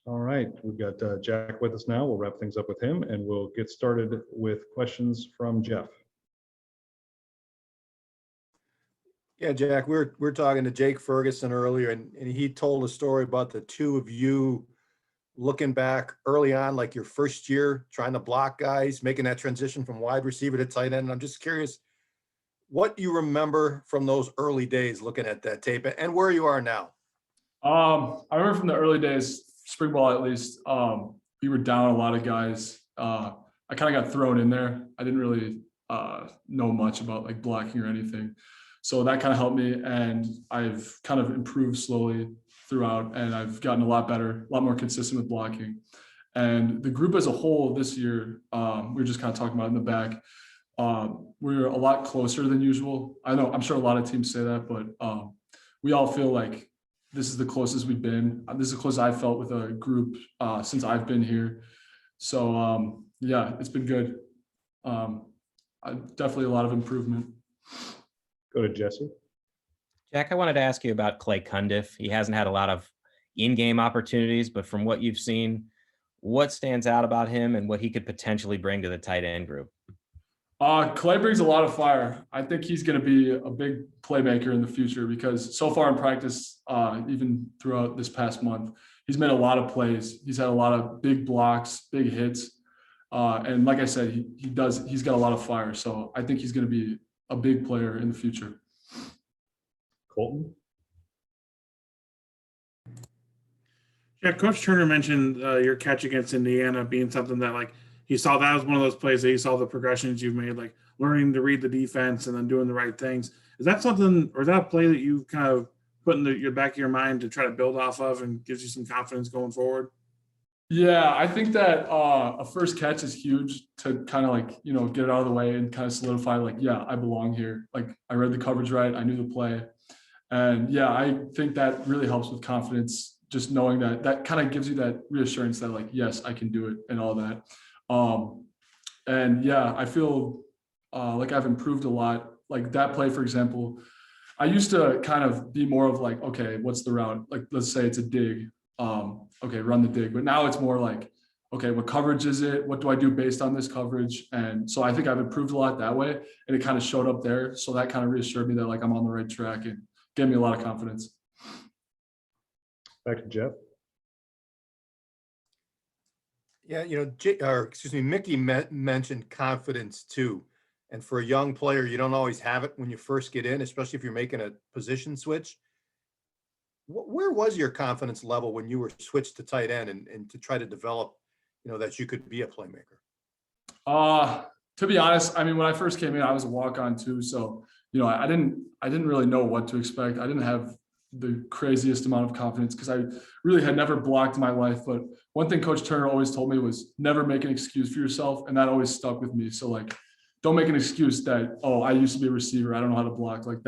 All right, we've got Jack with us now. We'll wrap things up with him, and we'll get started with questions from Jeff. Yeah, Jack, we're talking to Jake Ferguson earlier, and he told a story about the two of you looking back early on, like your first year trying to block guys, making that transition from wide receiver to tight end. And I'm just curious what you remember from those early days looking at that tape and where you are now. I remember from the early days, spring ball at least, we were down a lot of guys. I kind of got thrown in there. I didn't really know much about like blocking or anything. So that kind of helped me, and I've kind of improved slowly throughout, and I've gotten a lot better, a lot more consistent with blocking. And the group as a whole this year, we were just kind of talking about in the back, we're a lot closer than usual. I know, I'm sure a lot of teams say that, but we all feel like this is the closest we've been. This is the closest I've felt with a group since I've been here. So yeah, it's been good. Definitely a lot of improvement. Go to Jesse. Jack, I wanted to ask you about Clay Cundiff. He hasn't had a lot of in-game opportunities, but from what you've seen, what stands out about him and what he could potentially bring to the tight end group? Clay brings a lot of fire. I think he's going to be a big playmaker in the future because so far in practice, even throughout this past month, he's made a lot of plays. He's had a lot of big blocks, big hits. And like I said, he's got a lot of fire. So I think he's going to be a big player in the future. Colton. Yeah, Coach Turner mentioned your catch against Indiana being something that like he saw that was one of those plays that he saw the progressions you've made, like learning to read the defense and then doing the right things. Is that something, or is that a play that you kind of put in your back of your mind to try to build off of and gives you some confidence going forward? Yeah, I think that a first catch is huge to kind of like, you know, get it out of the way and kind of solidify like, yeah, I belong here. Like I read the coverage right. I knew the play. And yeah, I think that really helps with confidence. Just knowing that kind of gives you that reassurance that like, yes, I can do it and all that. And yeah, I feel like I've improved a lot. Like that play, for example, I used to kind of be more of like, okay, what's the route? Like, let's say it's a dig. Okay, run the dig. But now it's more like, okay, what coverage is it? What do I do based on this coverage? And so I think I've improved a lot that way. And it kind of showed up there. So that kind of reassured me that like I'm on the right track and gave me a lot of confidence. Back to Jeff. Yeah, you know, Mickey mentioned confidence too. And for a young player, you don't always have it when you first get in, especially if you're making a position switch. Where was your confidence level when you were switched to tight end and to try to develop, you know, that you could be a playmaker? To be honest, I mean, when I first came in, I was a walk-on too. So, you know, I didn't really know what to expect. I didn't have the craziest amount of confidence because I really had never blocked in my life. But one thing Coach Turner always told me was never make an excuse for yourself. And that always stuck with me. So like, don't make an excuse that, oh, I used to be a receiver, I don't know how to block. Like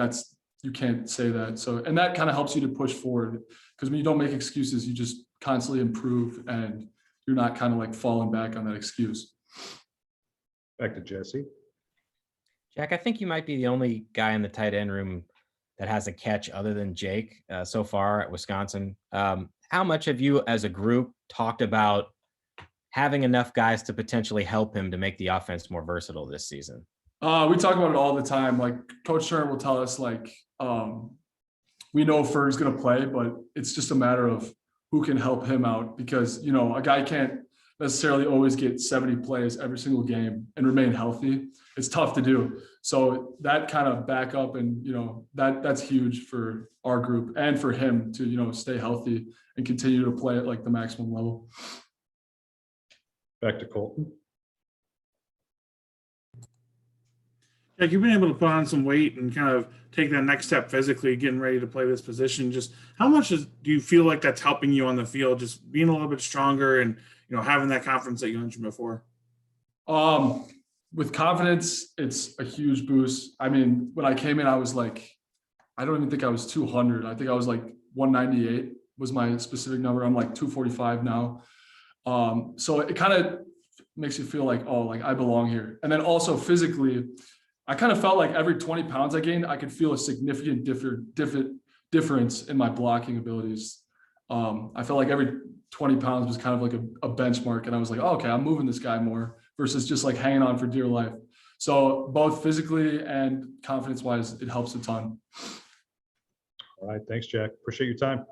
you can't say that. So, and that kind of helps you to push forward because when you don't make excuses, you just constantly improve and you're not kind of like falling back on that excuse. Back to Jesse. Jack, I think you might be the only guy in the tight end room that has a catch other than Jake so far at Wisconsin. How much have you as a group talked about having enough guys to potentially help him to make the offense more versatile this season? We talk about it all the time. Like Coach Turner will tell us like, we know Ferg's going to play, but it's just a matter of who can help him out because, you know, a guy can't necessarily always get 70 plays every single game and remain healthy. It's tough to do. So that kind of backup and, you know, that's huge for our group and for him to, you know, stay healthy and continue to play at like the maximum level. Back to Colton. Like you've been able to put on some weight and kind of take that next step physically, getting ready to play this position. Just how much do you feel like that's helping you on the field? Just being a little bit stronger and, you know, having that confidence that you mentioned before. With confidence, it's a huge boost. I mean, when I came in, I was like, I don't even think I was 200. I think I was like 198 was my specific number. I'm like 245 now. So it kind of makes you feel like, oh, like I belong here. And then also physically, I kind of felt like every 20 pounds I gained, I could feel a significant difference in my blocking abilities. I felt like every 20 pounds was kind of like a benchmark. And I was like, oh, okay, I'm moving this guy more versus just like hanging on for dear life. So both physically and confidence wise, it helps a ton. All right. Thanks, Jack. Appreciate your time.